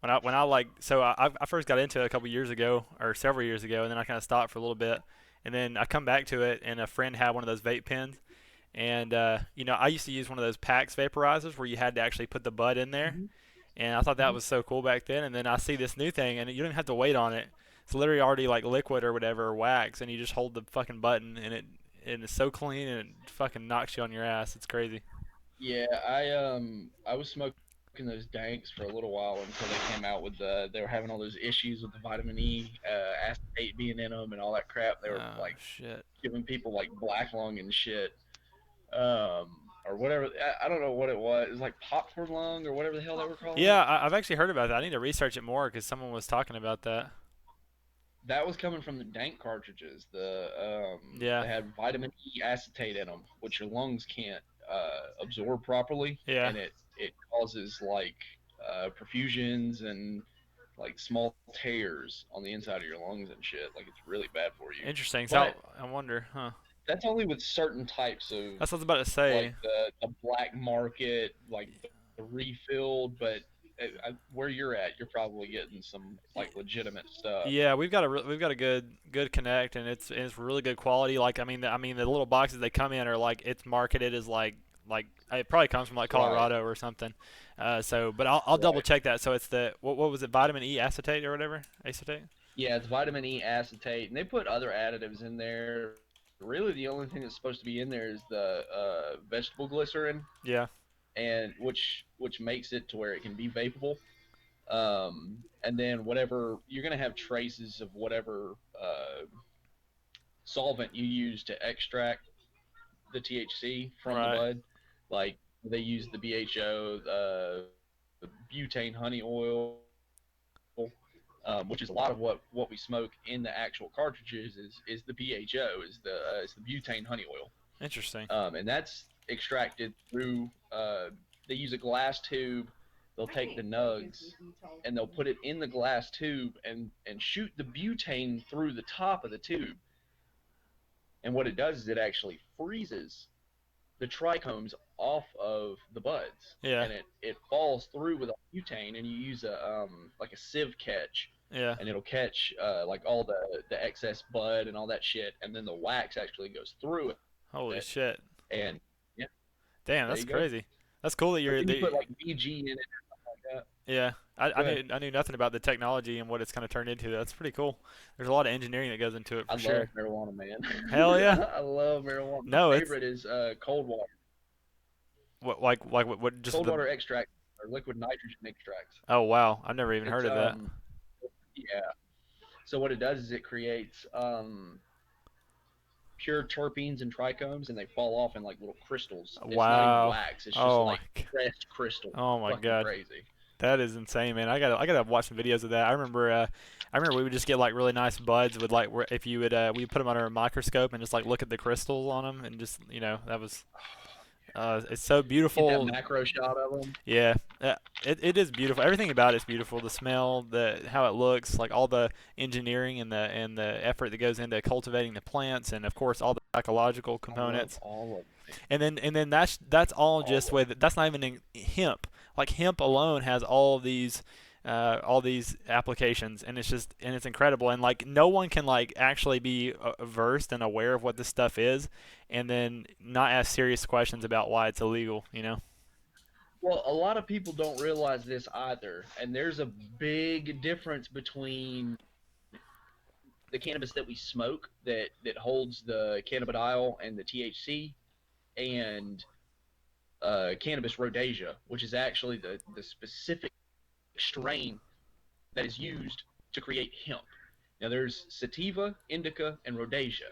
when I like so I first got into it a couple years ago or several years ago, and then I kind of stopped for a little bit, and then I come back to it, and a friend had one of those vape pens, and I used to use one of those PAX vaporizers where you had to actually put the bud in there, Hmm. and I thought that Hmm. was so cool back then. And then I see this new thing, and you don't even have to wait on it. It's literally already like liquid or whatever, or wax, and you just hold the fucking button, and it's so clean, and it fucking knocks you on your ass. It's crazy. Yeah, I was smoking those danks for a little while until they came out with they were having all those issues with the vitamin E acetate being in them and all that crap. They were Oh like shit. giving people like black lung and shit. Or whatever. I don't know what it was. It was like popcorn lung or whatever the hell they were calling Yeah, it. I've actually heard about that. I need to research it more because someone was talking about that. That was coming from the dank cartridges. Yeah, They had vitamin E acetate in them, which your lungs can't absorb properly, yeah. and it causes like perfusions and like small tears on the inside of your lungs and shit. Like it's really bad for you. Interesting. But So I wonder, huh? that's only with certain types of That's what I was about to like say. the black market, like the refilled. But where you're at, you're probably getting some like legitimate stuff. Yeah, we've got a good connect, and it's really good quality. Like the little boxes they come in are like it's marketed as like it probably comes from like Right, Colorado or something. But I'll double right. check that. So it's the what was it, vitamin E acetate or whatever, acetate? Yeah, it's vitamin E acetate, and they put other additives in there. Really, the only thing that's supposed to be in there is the vegetable glycerin, Yeah. and which makes it to where it can be vapable. And then whatever you're gonna have traces of whatever solvent you use to extract the THC from the Right. bud. Like they use the BHO, the butane honey oil, which is a lot of what we smoke in the actual cartridges is the BHO, is the butane honey oil, Interesting. and that's extracted through. They use a glass tube. They'll take the nugs and they'll put it in the glass tube and shoot the butane through the top of the tube. And what it does is it actually freezes the trichomes off of the buds, Yeah. and it falls through with a butane, and you use a like a sieve catch, Yeah. and it'll catch like all the excess bud and all that shit, and then the wax actually goes through Holy it, shit. and yeah, Damn, there that's you go. crazy. That's cool that But you're then you put the like VG in it or something like that. yeah. I Go ahead. knew nothing about the technology and what it's kind of turned into. That's pretty cool. There's a lot of engineering that goes into it I for love sure. marijuana, man. Hell yeah. I love marijuana. My No, it's favorite is cold water, what just cold the water extract or liquid nitrogen extracts. oh wow, I've never even heard It's of that. yeah. So what it does is it creates pure terpenes and trichomes, and they fall off in like little crystals. It's not even Wow. wax; it's just Oh my like pressed crystal. oh my Fucking god. crazy. That is insane, man. I gotta watch some videos of that. I remember we would just get like really nice buds with like if you would we put them under a microscope and just like look at the crystals on them and just that was it's so Get that beautiful. macro shot of them. Yeah, it is beautiful. Everything about it's beautiful. The smell, the how it looks, like all the engineering and the effort that goes into cultivating the plants, and of course all the ecological I love components. all of them. And then that's all All just of with that's not even in hemp. Like hemp alone has all these applications, and it's incredible. And like no one can like actually be versed and aware of what this stuff is, and then not ask serious questions about why it's illegal. You know? Well, a lot of people don't realize this either, and there's a big difference between the cannabis that we smoke that holds the cannabidiol and the THC, and cannabis rhodesiae, which is actually the specific strain that is used to create hemp. Now, there's sativa, indica, and rhodesiae.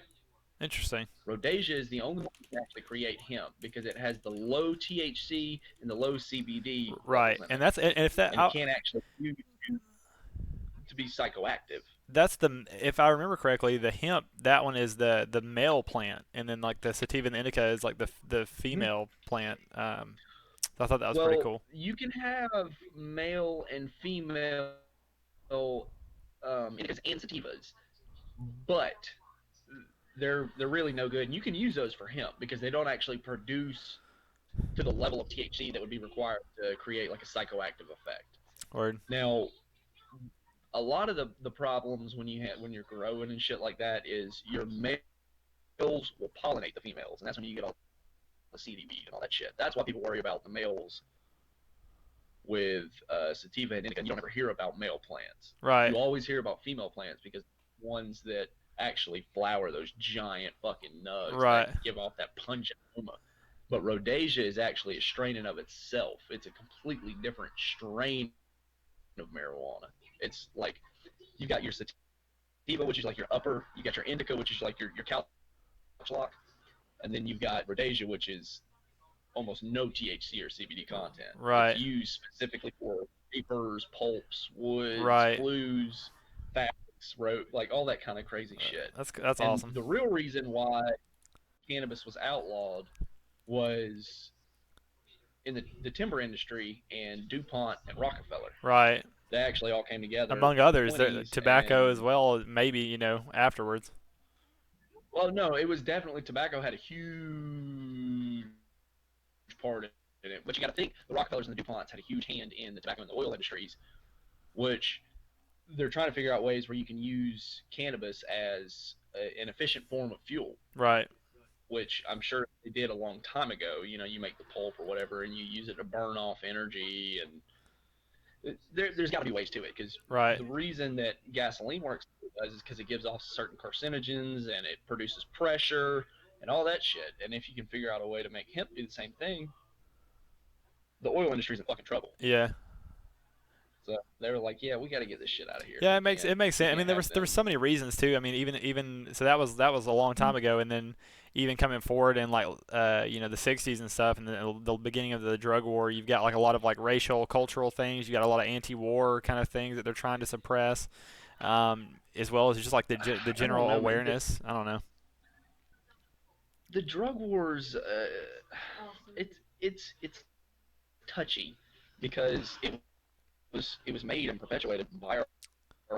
Interesting. Rhodesia is the only one that can actually create hemp because it has the low THC and the low CBD Right, levels in and it, that's and if that and it can't actually use to be psychoactive. that's the if I remember correctly, the hemp that one is the male plant, and then like the sativa and the indica is like the Mhm. female plant. I thought that was pretty Well, cool. you can have male and female indicas and sativas, but they're really no good. And you can use those for hemp because they don't actually produce to the level of THC that would be required to create like a psychoactive effect. Or Now, a lot of the problems when you're growing and shit like that is your males will pollinate the females, and that's when you get all the CDB and all that shit. That's why people worry about the males with sativa and indica. And you don't ever hear about male plants. Right. You always hear about female plants because ones that actually flower those giant fucking nugs that Right. give off that pungent aroma. But rhodesia is actually a strain in of itself. It's a completely different strain of marijuana. It's like you got your sativa, which is like your upper. You got your indica, which is like your couch lock, and then you've got rhodesia, which is almost no THC or CBD content. It's Right. used specifically for vapors, pulps, woods, Right. flues, fabrics, like all that kind of crazy shit. That's And awesome. the real reason why cannabis was outlawed was in the timber industry and DuPont and Rockefeller. Right. They actually all came together Among in the others, 20s tobacco as and well. Maybe afterwards. well, no, it was definitely tobacco had a huge part in it. But you got to think the Rockefellers and the DuPonts had a huge hand in the tobacco and the oil industries, which they're trying to figure out ways where you can use cannabis as an efficient form of fuel, Right. which I'm sure they did a long time ago. You know, you make the pulp or whatever, and you use it to burn off energy, and there's got to be ways to it because Right. the reason that gasoline works is because it gives off certain carcinogens and it produces pressure and all that shit. And if you can figure out a way to make hemp do the same thing, the oil industry's in fucking trouble. Yeah. So they were like, "Yeah, we got to get this shit out of here. Yeah, We it can't makes we sense. I mean, can't have there was them." so many reasons too. I mean, even so that was a long time ago, and then even coming forward in like the 60s and stuff, and the beginning of the drug war, you've got like a lot of like racial, cultural things. You got a lot of anti-war kind of things that they're trying to suppress, as well as just like the I don't general know, man. awareness. I don't know. The drug wars, it's touchy because it was made and perpetuated by our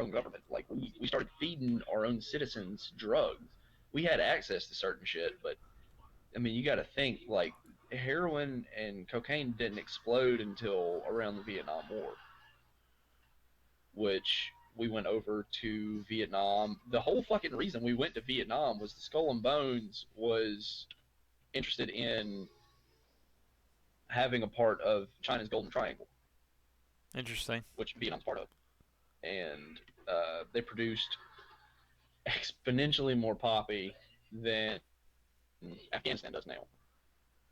own government. Like we started feeding our own citizens drugs. We had access to certain shit, but I mean, you got to think like heroin and cocaine didn't explode until around the Vietnam War, which we went over to Vietnam. The whole fucking reason we went to Vietnam was the Skull and Bones was interested in having a part of China's Golden Triangle, Interesting. which Vietnam's part of, and they produced exponentially more poppy than Afghanistan does now,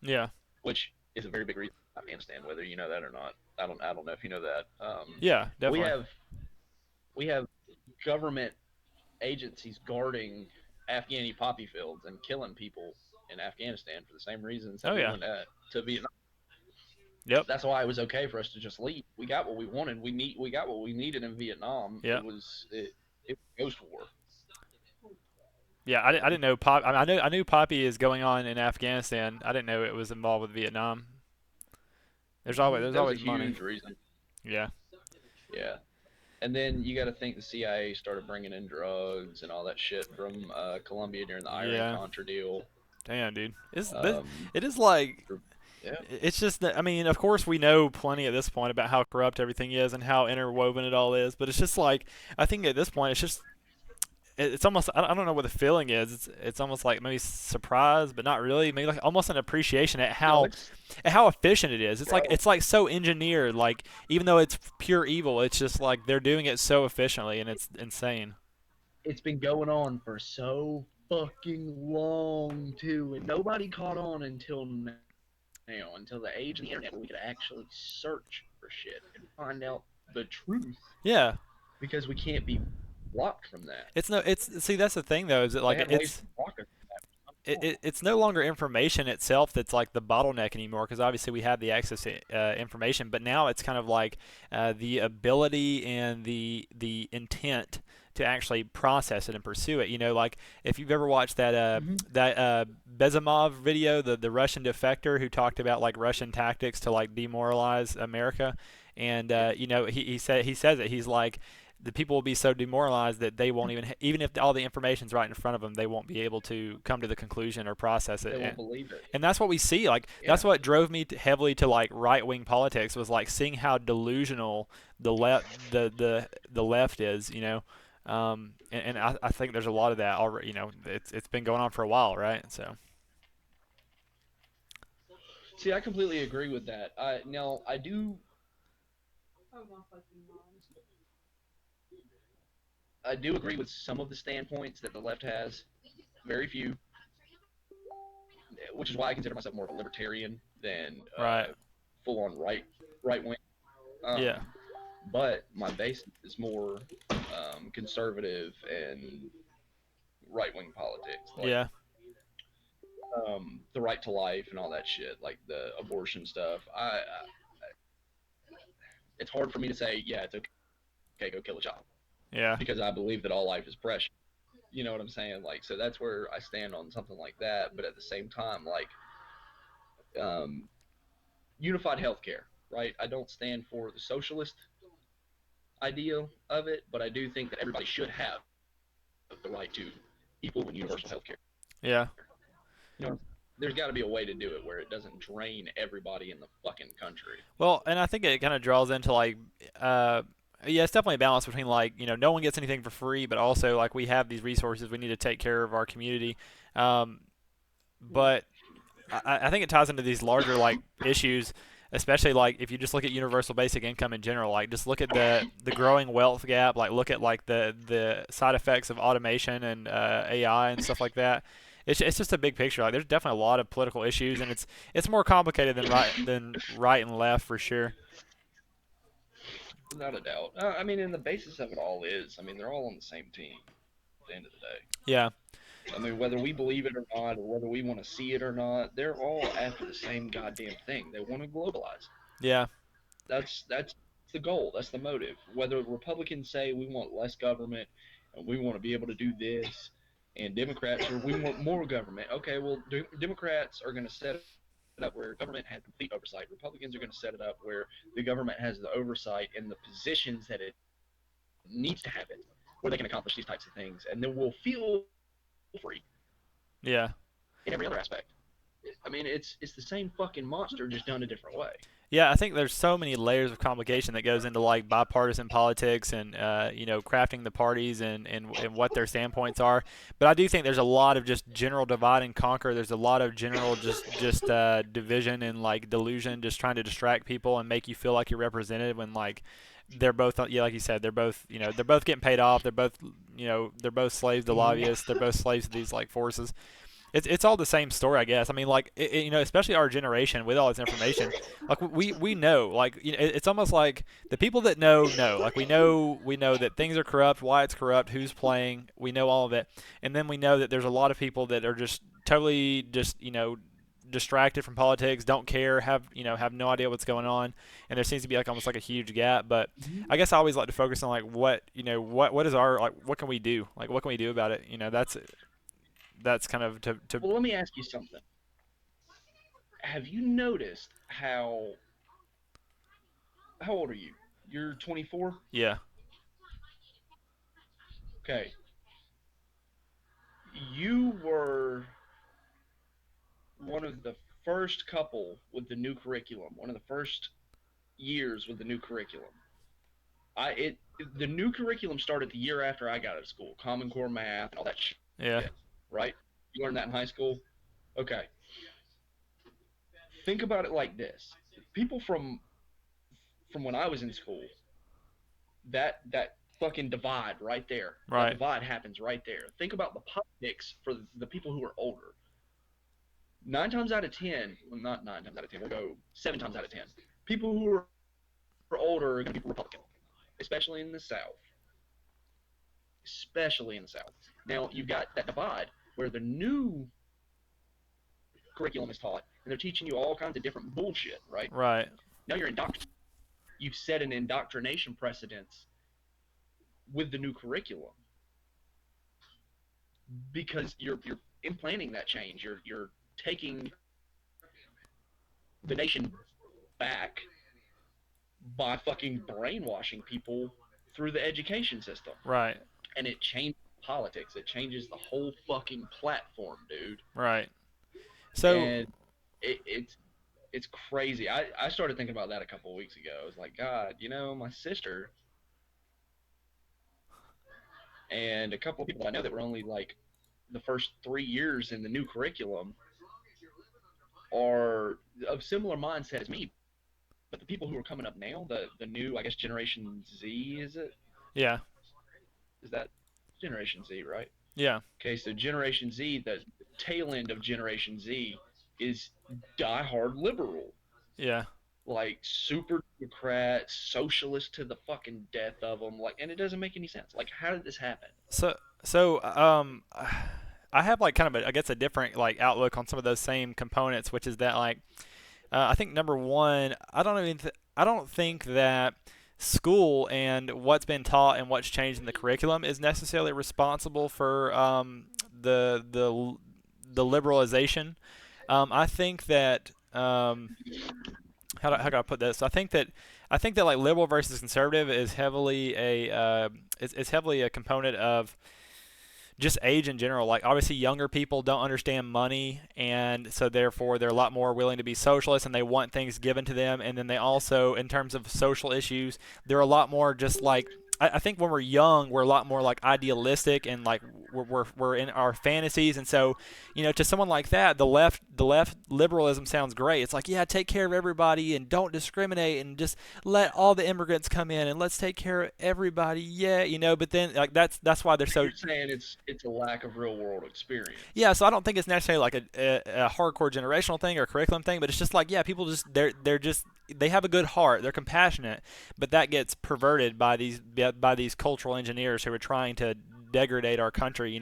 Yeah. which is a very big reason for Afghanistan, whether you know that or not. I don't know if you know that. Yeah. We Definitely. have we have government agencies guarding Afghani poppy fields and killing people in Afghanistan for the same reasons that Oh we yeah. went to Vietnam. Yep. That's why it was okay for us to just leave. We got what we wanted. We got what we needed in Vietnam. Yep. It was a ghost war. Yeah, I didn't know I knew Poppy is going on in Afghanistan. I didn't know it was involved with Vietnam. There's That was a always money. huge reason. Yeah. Yeah. And then you got to think the CIA started bringing in drugs and all that shit from Colombia during the Iran Yeah. Contra deal. Damn, dude. Um, It is like yeah, it's just that I mean, of course we know plenty at this point about how corrupt everything is and how interwoven it all is, but it's just like I think at this point it's just it's almost I don't know what the feeling is. It's almost like maybe surprise, but not really. Maybe like almost an appreciation no, it's at how efficient it is. bro. It's like so engineered. Like even though it's pure evil, it's just like they're doing it so efficiently, and it's insane. It's been going on for so fucking long too, and nobody caught on until now, until the age of the internet, where we could actually search for shit and find out the truth Yeah, because we can't be blocked from that. it's no. It's see that's the thing though is that They like had ways to block us from that. it's no longer information itself that's like the bottleneck anymore because obviously we have the access to information, but now it's kind of like the ability and the intent to actually process it and pursue it. You know, like if you've ever watched Mm-hmm. that Bezimov video, the Russian defector who talked about like Russian tactics to like demoralize America, and Yeah. he says it. He's like the people will be so demoralized that they won't even if all the information's right in front of them, they won't be able to come to the conclusion or process it. They And won't believe it. that's what we see. Like that's Yeah. what drove me heavily to like right wing politics was like seeing how delusional the left is. And I think there's a lot of that already. It's been going on for a while, right? So See, I completely agree with that. Now I do agree with some of the standpoints that the left has. Very few, which is why I consider myself more of a libertarian than right, full on right wing. yeah, But my base is more conservative and right wing politics, like yeah, the right to life and all that shit, like the abortion stuff. It's hard for me to say, yeah, it's okay, go kill a child, yeah, because I believe that all life is precious. You know what I'm saying? Like, so that's where I stand on something like that. But at the same time, like, um, unified healthcare, right? I don't stand for the socialist idea of it, but I do think that everybody should have the right to equal and universal healthcare. yeah. You know, there's got to be a way to do it where it doesn't drain everybody in the fucking country. Well, and I think it kind of draws into like, uh, yeah, it's definitely a balance between like, no one gets anything for free, but also like we have these resources, we need to take care of our community. Um, but I think it ties into these larger like issues, especially like if you just look at universal basic income in general, like just look at the growing wealth gap, like look at like the side effects of automation and AI and stuff like that. It's just a big picture. Like there's definitely a lot of political issues, and it's more complicated than right and left for sure. Without a doubt. I mean, and the basis of it all is, I mean, they're all on the same team at the end of the day. Yeah, I mean, whether we believe it or not, or whether we want to see it or not, they're all after the same goddamn thing. They want to globalize. yeah, That's the goal. That's the motive. Whether Republicans say we want less government and we want to be able to do this, and Democrats are we want more government. Okay, well, Democrats are going to set it up where government has complete oversight. Republicans are going to set it up where the government has the oversight and the positions that it needs to have it, where they can accomplish these types of things, and then we'll feel free yeah. in every other aspect. I mean, it's the same fucking monster, just done a different way. Yeah, I think there's so many layers of complication that goes into like bipartisan politics and crafting the parties and what their standpoints are. But I do think there's a lot of just general divide and conquer. There's a lot of general just division and like delusion, just trying to distract people and make you feel like you're represented when like they're both yeah, like you said, they're both getting paid off. They're both slaves to lobbyists. They're both slaves to these like forces. It's all the same story, I guess. I mean, like especially our generation with all this information, like we know, like it's almost like the people that know, like we know that things are corrupt, why it's corrupt, who's playing, we know all of it, and then we know that there's a lot of people that are just totally just distracted from politics, don't care, have no idea what's going on, and there seems to be like almost like a huge gap. But I guess I always like to focus on like what is our like what can we do, like what can we do about it? That's kind of to Well, let me ask you something. Have you noticed how old are you? You're 24? yeah, Okay. You were one of the first couple with the new curriculum, one of the first years with the new curriculum. I it the new curriculum started the year after I got out of school, Common Core math and all that yeah, shit, right? You learned that in high school? Okay. Think about it like this. People from when I was in school, that fucking divide right there. That right, divide happens right there. Think about the politics for the people who are older. 9 times out of 10, well, not 9 times out of 10, we'll go 7 times out of 10. People who are older are going to be Republican, especially in the South. Especially in the South. Now, you've got that divide where the new curriculum is taught, and they're teaching you all kinds of different bullshit, right? right. Now you're indoctrinated. You've set an indoctrination precedence with the new curriculum because you're implanting that change. You're taking the nation back by fucking brainwashing people through the education system, Right. and it changes politics. It changes the whole fucking platform, dude. Right. So And it's crazy. I started thinking about that a couple of weeks ago. I was like, God, my sister and a couple of people I know that were only like the first 3 years in the new curriculum are of similar mindset as me. But the people who are coming up now, the new, I guess, Generation Z, is it? yeah. Is that Generation Z, right? Yeah. Okay, so Generation Z, the tail end of Generation Z, is diehard liberal, Yeah. like super Democrat, socialist to the fucking death of them. Like, and it doesn't make any sense. Like, how did this happen? So I have like kind of I guess a different like outlook on some of those same components, which is that like I think number one, I don't think that school and what's been taught and what's changed in the curriculum is necessarily responsible for the liberalization. I think that how can I put this? I think that like liberal versus conservative is heavily is heavily a component of just age in general. Like obviously younger people don't understand money, and so therefore they're a lot more willing to be socialist and they want things given to them. And then they also, in terms of social issues, they're a lot more just like I think when we're young, we're a lot more like idealistic and like we're in our fantasies. And so, to someone like that, the left liberalism sounds great. It's like, yeah, take care of everybody and don't discriminate and just let all the immigrants come in and let's take care of everybody. Yeah, but then like that's why they're So so you're saying it's a lack of real world experience. yeah, so I don't think it's necessarily like a hardcore generational thing or a curriculum thing, but it's just like yeah, people just they're just they have a good heart, they're compassionate, but that gets perverted by these cultural engineers who are trying to degrade our country,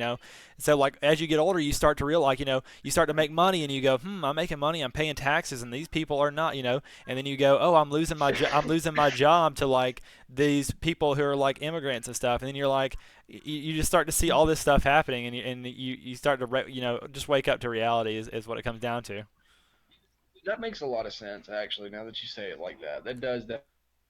So like as you get older, you start to realize, you start to make money and you go, I'm making money, I'm paying taxes, and these people are not, and then you go, oh, I'm losing my job to like these people who are like immigrants and stuff, and then you're like you just start to see all this stuff happening, and you start to just wake up to reality is what it comes down to. That makes a lot of sense, actually. Now that you say it like that, that does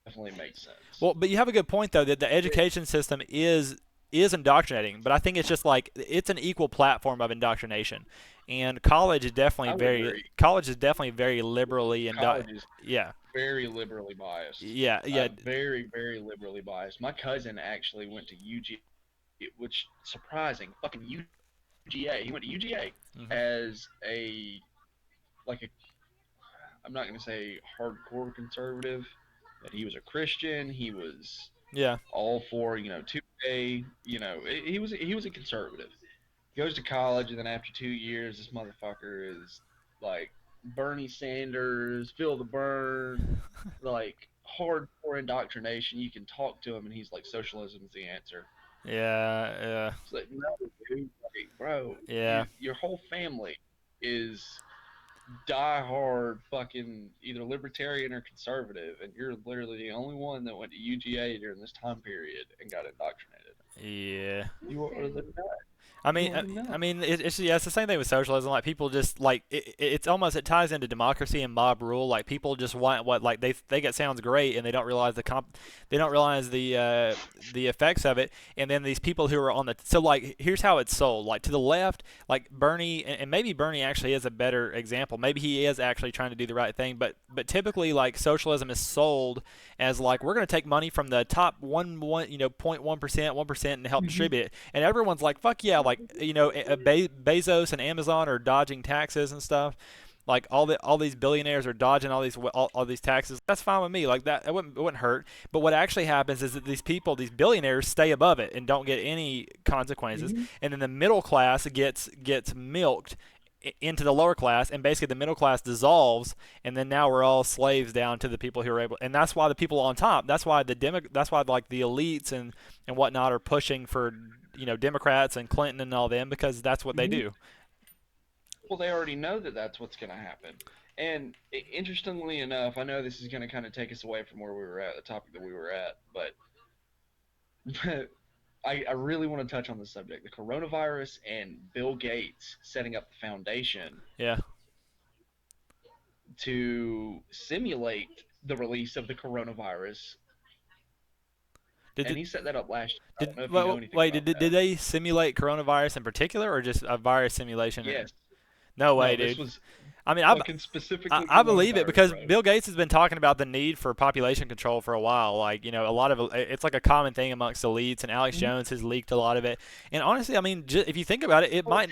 definitely make sense. Well, but you have a good point though that the education system is indoctrinating, but I think it's just like it's an equal platform of indoctrination, and I would agree. college is definitely very liberally College is yeah, very liberally biased. yeah, yeah. Very, very liberally biased. My cousin actually went to UGA, which surprising, fucking UGA. He went to UGA Hmm. as a like a I'm not gonna say hardcore conservative, but he was a Christian. He was Yeah, all for 2A. He was a conservative. Goes to college, and then after 2 years, this motherfucker is like Bernie Sanders, feel the burn, like hardcore indoctrination. You can talk to him, and he's like, socialism is the answer. yeah, yeah, It's like, no, dude, like, bro, yeah. your whole family is diehard fucking either libertarian or conservative, and you're literally the only one that went to UGA during this time period and got indoctrinated. Yeah. You are the nut. I You mean, are the nut. it's yeah, it's the same thing with socialism. Like people just like it's almost it ties into democracy and mob rule. Like people just want what like they think it sounds great, and they don't realize they don't realize the effects of it. And then these people who are on the so like here's how it's sold. Like to the left, like Bernie, and maybe Bernie actually is a better example. Maybe he is actually trying to do the right thing, but typically like socialism is sold as like we're going to take money from the top 0.1%, 1% and help Mm-hmm. distribute it, and everyone's like fuck yeah, like Bezos and Amazon are dodging taxes and stuff. Like all these billionaires are dodging all these taxes. That's fine with me. Like that it wouldn't hurt. But what actually happens is that these people, these billionaires, stay above it and don't get any consequences, Mm-hmm. and then the middle class gets milked into the lower class, and basically the middle class dissolves, and then now we're all slaves down to the people who are able, and that's why the people on top, that's why like the elites and whatnot are pushing for Democrats and Clinton and all them, because that's what they Mm-hmm. do. Well, they already know that that's what's going to happen. And interestingly enough, I know this is going to kind of take us away from where we were at, the topic that we were at, but I really want to touch on this subject, the coronavirus and Bill Gates setting up the foundation Yeah, to simulate the release of the coronavirus Did and it, he set that up last year. I don't did know if you know wait, anything wait about did that. they simulate coronavirus in particular, or just a virus simulation? Yes. No way, No, this dude. was I mean, fucking I specifically I believe it coronavirus, because bro. Bill Gates has been talking about the need for population control for a while. Like, a lot of it's like a common thing amongst elites, and Alex Mhm. Jones has leaked a lot of it. And honestly, I mean, if you think about it, it Oh, might.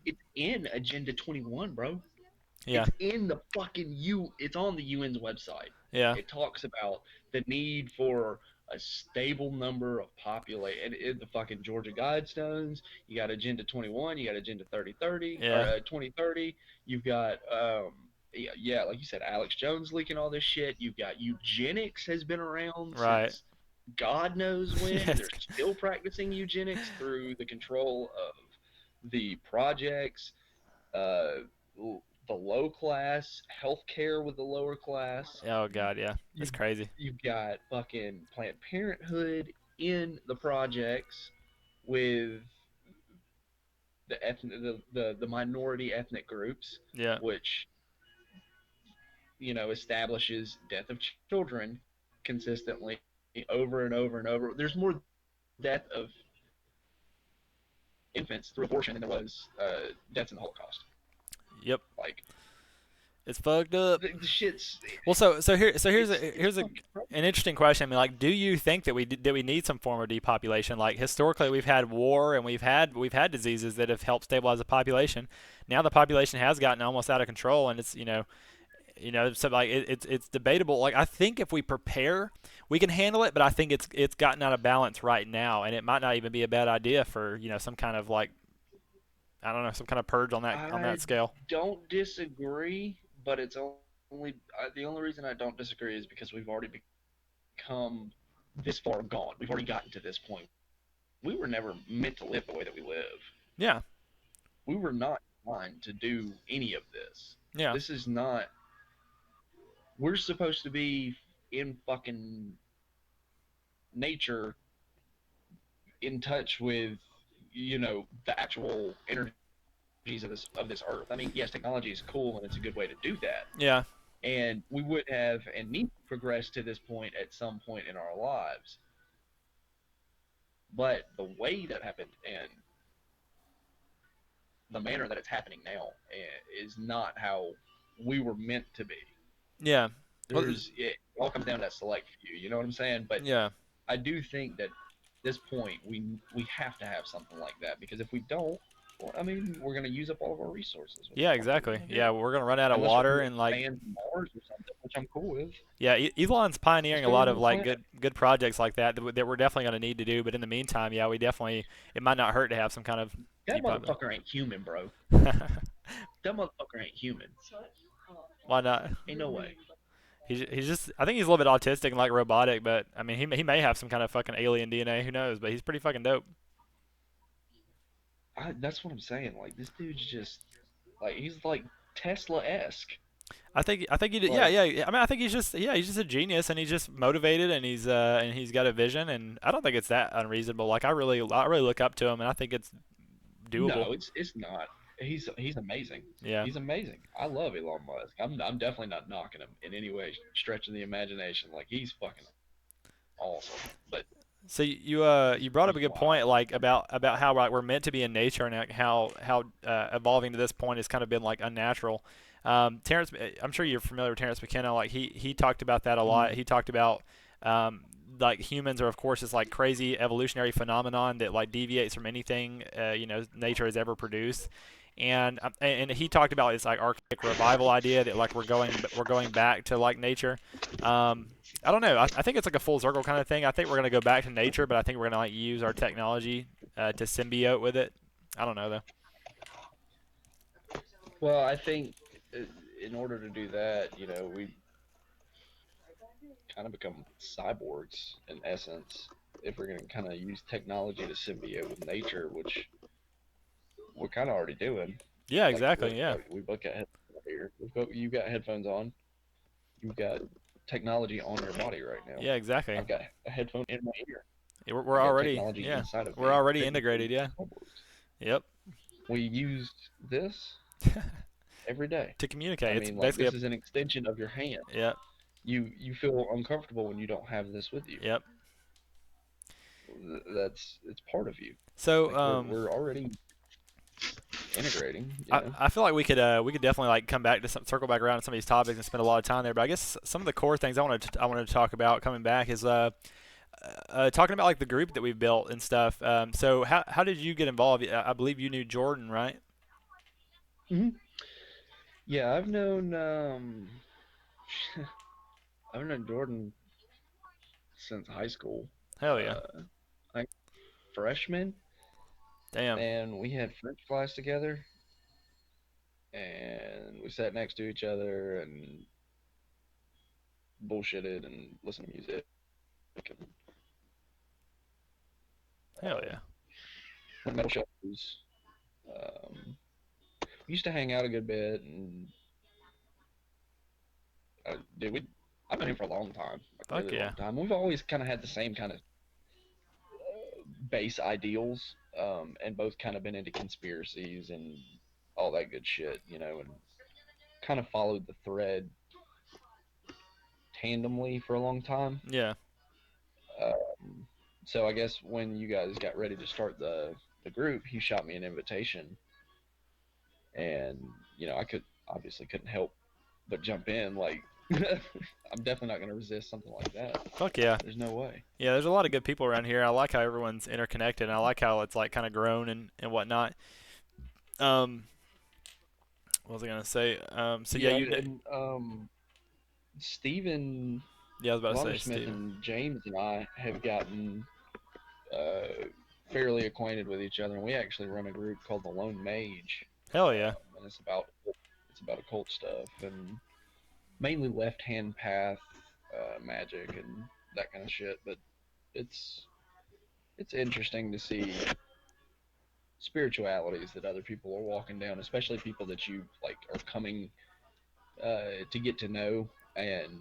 it's in Agenda 21, bro. Yeah, It's in the fucking it's on the UN's website. yeah, It talks about the need for a stable number of populate and in the fucking Georgia Guidestones. You got Agenda 21, you got Agenda 3030 or yeah, 2030. You've got yeah, like you said, Alex Jones leaking all this shit. You've got eugenics has been around right. since God knows when, and Yes, they're still practicing eugenics through the control of the projects, uh, the low class, healthcare with the lower class. oh god, yeah, You it's crazy. you've got fucking Planned Parenthood in the projects with the minority ethnic groups, Yeah, which establishes death of children consistently over and over and over. There's more death of infants through abortion than there was deaths in the Holocaust. yep, Like it's fucked up. the shit's Well, here's it's fucking an interesting question. I mean, like, do you think that we need some form of depopulation? Like, historically, we've had war and we've had diseases that have helped stabilize the population. Now the population has gotten almost out of control, and it's so like it's debatable. Like, I think if we prepare, we can handle it, but I think it's gotten out of balance right now, and it might not even be a bad idea for some kind of like, I don't know, some kind of purge on I that scale. don't disagree, but it's only the only reason I don't disagree is because we've already become this far gone. We've already gotten to this point. We were never meant to live the way that we live. Yeah, We were not designed to do any of this. yeah, This is not. We're supposed to be in fucking nature, in touch with the actual energies of this earth. I mean, yes, technology is cool and it's a good way to do that, yeah, and we would have and need to progress to this point at some point in our lives. But the way that happened and the manner that it's happening now is not how we were meant to be. yeah. Well, It all comes down to that select few. You know what I'm saying? But yeah. I do think that at this point we have to have something like that, because if we don't, well, I mean, we're gonna use up all of our resources. What the Yeah, fuck are we exactly. gonna do? Yeah, we're gonna run out of Unless we're water gonna and like, expand to Mars or something, which I'm cool with. yeah, Elon's Let's pioneering a go to lot of another like planet. good projects like that that we're definitely gonna need to do. But in the meantime, yeah, it might not hurt to have some kind of That depopulation. motherfucker ain't human, bro. That motherfucker ain't human. Why not? Ain't no way. He's just, I think he's a little bit autistic and like robotic, but I mean he may have some kind of fucking alien DNA. Who knows? But he's pretty fucking dope. That's what I'm saying. Like, this dude's just like, he's like Tesla esque. Yeah, Like, yeah. I mean, I think he's just a genius, and he's just motivated, and he's got a vision, and I don't think it's that unreasonable. Like, I really look up to him, and I think it's doable. no, it's not. He's amazing. Yeah. He's amazing. I love Elon Musk. I'm definitely not knocking him in any way, stretching the imagination. Like, he's fucking awesome. But So you brought up a he's good wild. point, like about how like we're meant to be in nature, and like, how evolving to this point has kind of been like unnatural. Terrence, I'm sure you're familiar with Terrence McKenna. Like, he talked about that a lot. Mm. He talked about like humans are of course this like crazy evolutionary phenomenon that like deviates from anything nature has ever produced. And he talked about this like archaic revival idea that like we're going back to like nature. I don't know. I think it's like a full circle kind of thing. I think we're gonna go back to nature, but I think we're gonna like use our technology to symbiote with it. I don't know though. Well, I think uh, in order to do that, we kind of become cyborgs in essence. If we're going to kind of use technology to symbiote with nature, which we're kind of already doing. Yeah, Like, exactly. look, Yeah, we both got headphones here. You got headphones on. You've got technology on your body right now. yeah, exactly. I've got a headphone in my ear. Yeah, we're I've got already technology yeah inside of we're me. already Technically, integrated. Yeah. we're cyborgs. Yep. We use this every day. To I communicate, it's mean, like, basically a this is an extension of your hand. yep, You feel uncomfortable when you don't have this with you. yep. That's it's part of you. So Like we're already integrating, you know. I feel like we could definitely like come back to circle back around to some of these topics and spend a lot of time there. But I guess some of the core things I wanted to talk about coming back is talking about like the group that we've built and stuff. So how did you get involved? I believe you knew Jordan, right? Hmm. Yeah, I've known Jordan since high school. Hell yeah, I freshman, damn, and we had French class together, and we sat next to each other and bullshitted and listened to music and hell yeah. went to metal shows. Um, we used to hang out a good bit, and dude, I've known him for a long time, like Fuck really yeah. long time. We've always kind of had the same kind of base ideals, and both kind of been into conspiracies and all that good shit, you know, and kind of followed the thread tandemly for a long time. Yeah. Um, so I guess when you guys got ready to start the group, he shot me an invitation, and you know I could obviously couldn't help but jump in. Like I'm definitely not gonna resist something like that. Fuck yeah. There's no way. Yeah, there's a lot of good people around here. I like how everyone's interconnected, and I like how it's like kind of grown and whatnot. Um, what was I gonna say? So yeah, Yeah, and Steven yeah, I was about to say Lumbersmith Steven. and James and I have gotten uh, fairly acquainted with each other, and we actually run a group called the Lone Mage, Hell yeah. and it's about occult stuff and mainly left hand path magic and that kind of shit. But it's it's interesting to see spiritualities that other people are walking down, especially people that you like are coming to get to know, and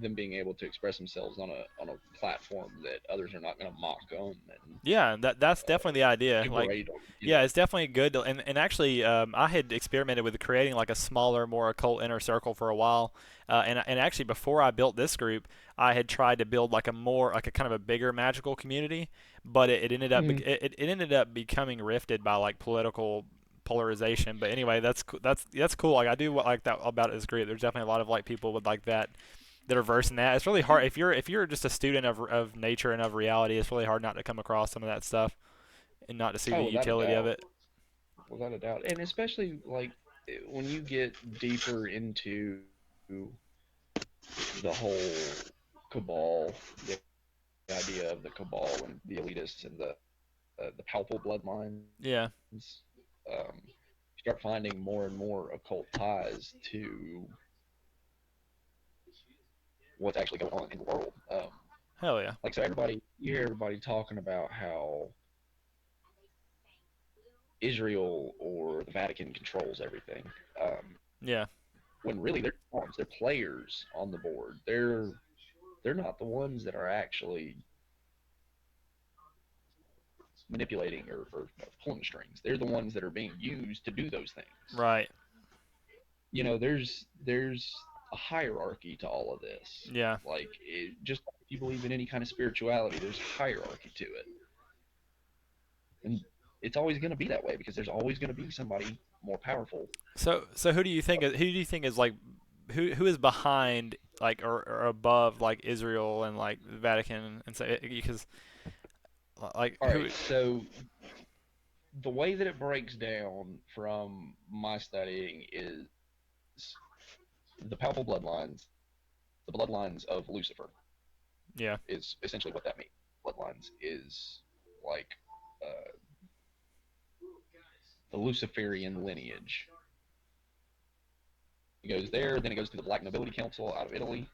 them being able to express themselves on a platform that others are not going to mock them and Yeah, that's definitely the idea. Like, degrade them. You yeah, know. it's definitely good. And actually, I had experimented with creating like a smaller, more occult inner circle for a while. And actually, before I built this group, I had tried to build like a more like a kind of a bigger magical community, but it ended up Mm. it ended up becoming rifted by like political polarization. But anyway, that's cool. Like I do like that about this group. There's definitely a lot of like people with like that are versed in that. It's really hard if you're just a student of nature and of reality. It's really hard not to come across some of that stuff and not to see the Oh, without a utility of doubt, it. without a doubt, and especially like when you get deeper into the whole cabal, the idea of the cabal and the elitists and the powerful bloodlines, Yeah, you start finding more and more occult ties to what's actually going on in the world. hell yeah, Like so, you hear everybody talking about how Israel or the Vatican controls everything. yeah, When really they're pawns, they're players on the board. They're not the ones that are actually manipulating or pulling strings. They're the ones that are being used to do those things. right, You know, there's a hierarchy to all of this. yeah. Like just like if you believe in any kind of spirituality, there's hierarchy to it, and it's always going to be that way because there's always going to be somebody more powerful. So who do you think is like who is behind like or above like Israel and like the Vatican and so because like All who right, so the way that it breaks down from my studying is the powerful bloodlines, the bloodlines of Lucifer yeah, is essentially what that means. Bloodlines is like uh, the Luciferian lineage. It goes there, then it goes to the Black Nobility Council out of Italy.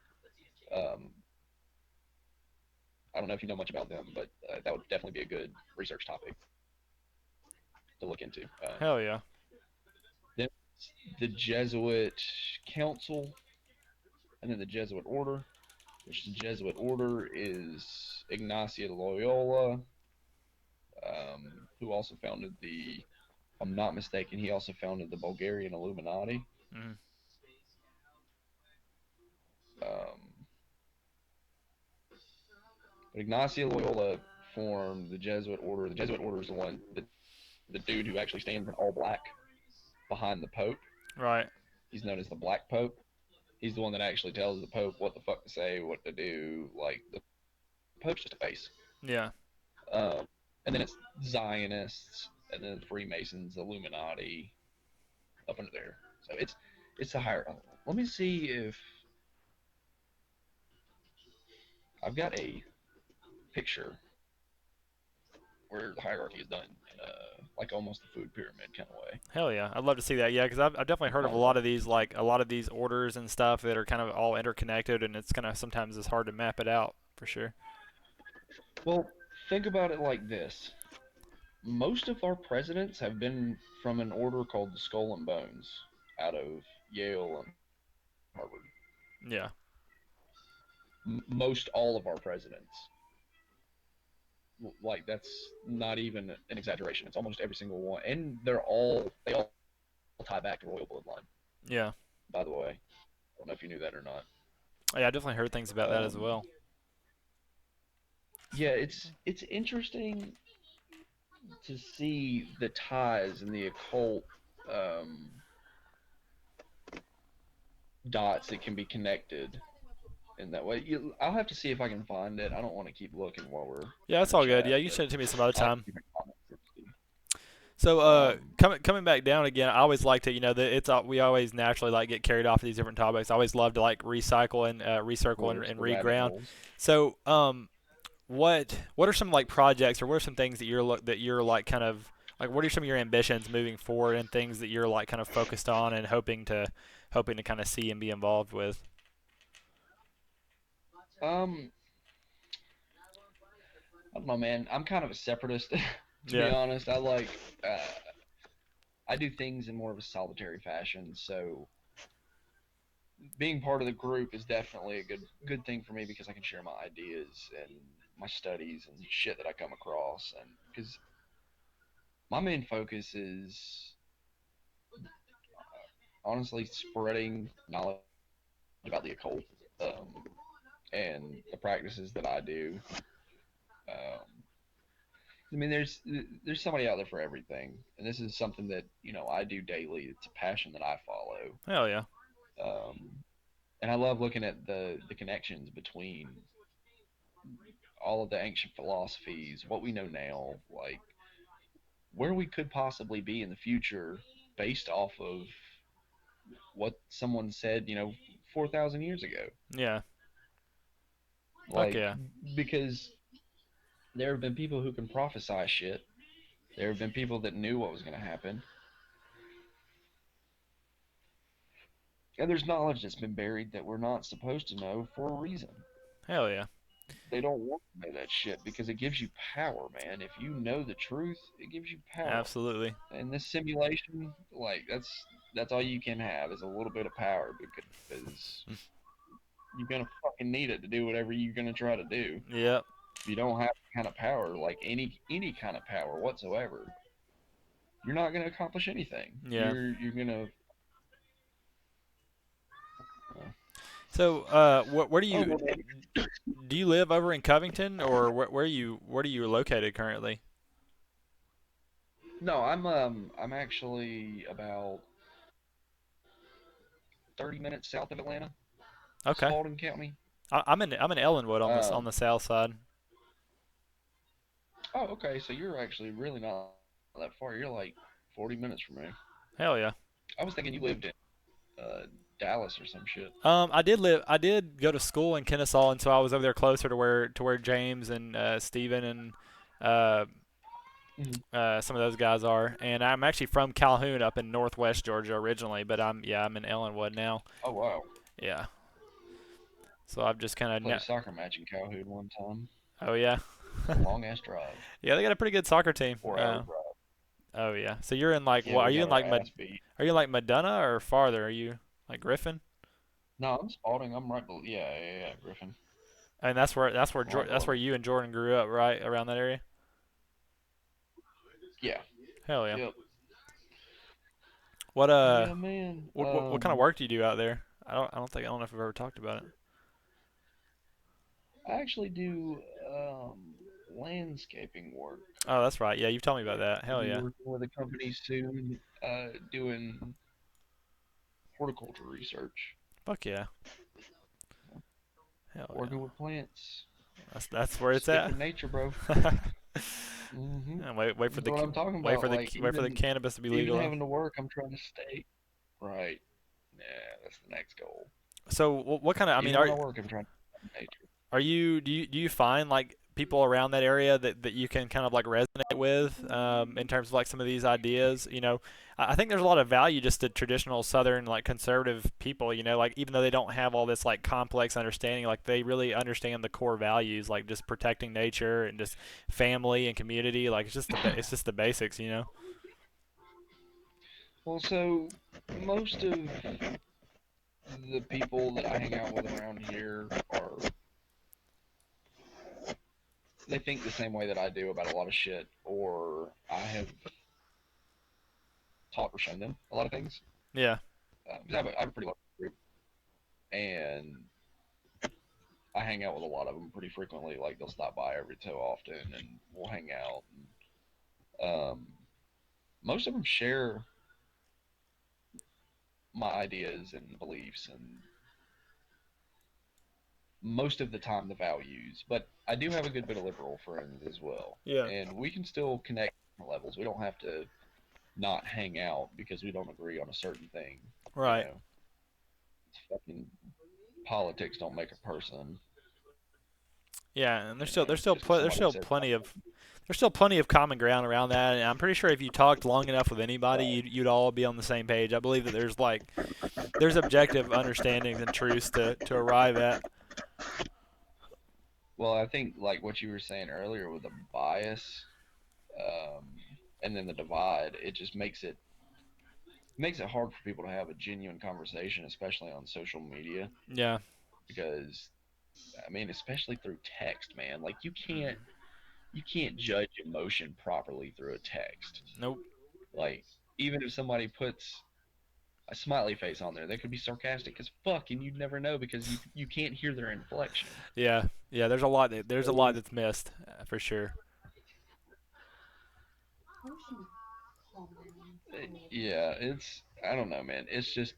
Um, I don't know if you know much about them, but that would definitely be a good research topic to look into. hell yeah, Then the Jesuit Council, and then the Jesuit Order, which the Jesuit Order is Ignacio de Loyola, who also founded the, if I'm not mistaken, he also founded the Bulgarian Illuminati. mm, Um, but Ignacio Loyola form, the Jesuit order. The Jesuit order is the dude who actually stands in all black behind the Pope. Right. He's known as the Black Pope. He's the one that actually tells the Pope what the fuck to say, what to do. Like the Pope's just a face. Yeah. Um, and then it's Zionists, and then Freemasons, Illuminati, up under there. So it's a higher. Let me see if I've got a picture where the hierarchy is done in like almost a food pyramid kind of way. Hell yeah, I'd love to see that. Yeah, because I've definitely heard of a lot of these, like a lot of these orders and stuff that are kind of all interconnected, and it's kind of sometimes it's hard to map it out for sure. Well, think about it like this: most of our presidents have been from an order called the Skull and Bones, out of Yale and Harvard. Yeah. Most all of our presidents, like that's not even an exaggeration. It's almost every single one, and they all tie back to royal bloodline. Yeah. By the way, I don't know if you knew that or not. Oh, yeah, I definitely heard things about that as Um, well. yeah, it's interesting to see the ties and the occult um, dots that can be connected in that way. I'll have to see if I can find it. I don't want to keep looking while we're Yeah, in that's the all good. chat, Yeah, you can but send it to me some other I'll have time. to keep it comments and see. So, Um, coming back down again, I always like to, it's we always naturally like get carried off of these different topics. I always love to like recycle and of recircle course, and the rabbit reground. holes. So, what are some like projects or what are some things that you're like kind of like what are some of your ambitions moving forward and things that you're like kind of focused on and hoping to kind of see and be involved with? Um, I don't know, man. I'm kind of a separatist, to be Yeah. honest. Uh, I do things in more of a solitary fashion, so being part of the group is definitely a good thing for me because I can share my ideas and my studies and shit that I come across, and because my main focus is honestly spreading knowledge about the occult and the practices that I do. I mean, there's somebody out there for everything, and this is something that I do daily. It's a passion that I follow, Hell yeah. um, and I love looking at the connections between all of the ancient philosophies, what we know now, like where we could possibly be in the future based off of what someone said, 4,000 years ago. Yeah. Fuck Like, yeah. because there have been people who can prophesy shit. There have been people that knew what was going to happen. And there's knowledge that's been buried that we're not supposed to know for a reason. Hell yeah. They don't want to know that shit because it gives you power, man. If you know the truth, it gives you power. Absolutely. And this simulation, like that's all you can have is a little bit of power because you're gonna fucking need it to do whatever you're gonna try to do. Yep. If you don't have the kind of power, like any kind of power whatsoever, you're not gonna accomplish anything. Yeah. You're gonna So, where oh well, do you live over in Covington or where are you located currently? no, I'm actually about 30 minutes south of Atlanta, Okay. Spalding County. I'm in Ellenwood on Um, the south side. oh, okay, so you're actually really not that far. You're like 40 minutes from me. Hell yeah. I was thinking you lived in Dallas or some shit. I did go to school in Kennesaw, and so I was over there closer to where James and Steven and uh, Mhm. some of those guys are. And I'm actually from Calhoun up in Northwest Georgia originally, but I'm in Ellenwood now. Oh wow, Yeah. So I've just kind played a of soccer match in Calhoun one time. oh yeah. It's a long ass drive, Yeah, they got a pretty good soccer team. 4 hour drive. Oh yeah. So you're in like Yeah, what? we got our ass beat. Are you in like Medina or farther? Are you like Griffin? No, I'm Spalding. I'm right below. Yeah, yeah, yeah, Griffin. And I'm right That's below. where you and Jordan grew up, right? Around that area? Yeah. Hell yeah. Yep. What Yeah, man. what kind of work do you do out there? I don't know if I've ever talked about it. I actually do. Um, landscaping work. Oh, that's right. Yeah, you've told me about that. I'll Hell be yeah. working with a company soon, doing horticulture research, Fuck yeah. Hell yeah. working with plants, That's where it's at. stiffing nature, bro. And wait for That's the what I'm talking wait for about. the Like wait for the even cannabis to be even legal. having to work, I'm trying to stay right. Yeah, that's the next goal. So what kind of? I mean, Even when I work, I'm trying to stay nature. you do you find like people around that area that you can kind of like resonate with in terms of like some of these ideas? I think there's a lot of value just to traditional Southern like conservative people. Like even though they don't have all this like complex understanding, like they really understand the core values, like just protecting nature and just family and community. Like it's just the basics. Well, so most of the people that I hang out with around here are they think the same way that I do about a lot of shit, or I have taught or shown them a lot of things. Yeah. 'Cause I have a pretty large group, and I hang out with a lot of them pretty frequently. Like they'll stop by every so often, and we'll hang out. Most of them share my ideas and beliefs, and most of the time the values. But I do have a good bit of liberal friends as well, Yeah. and we can still connect on levels. We don't have to not hang out because we don't agree on a certain thing. You Right. know, it's fucking politics don't make a person. Yeah, and Just because somebody says there's still plenty of common ground around that, and I'm pretty sure if you talked long enough with anybody, right. you'd all be on the same page. I believe that there's objective understandings and truths to arrive at. Well, I think like what you were saying earlier with the bias, um, and then the divide, it just makes it hard for people to have a genuine conversation, especially on social media, Yeah. because I mean, especially through text, man. Like you can't judge emotion properly through a text. Nope. Like even if somebody puts a smiley face on there, they could be sarcastic as fuck, and you'd never know because you can't hear their inflection. Yeah. Yeah. There's a lot So that's missed for sure. yeah, it's I don't know, man. It's just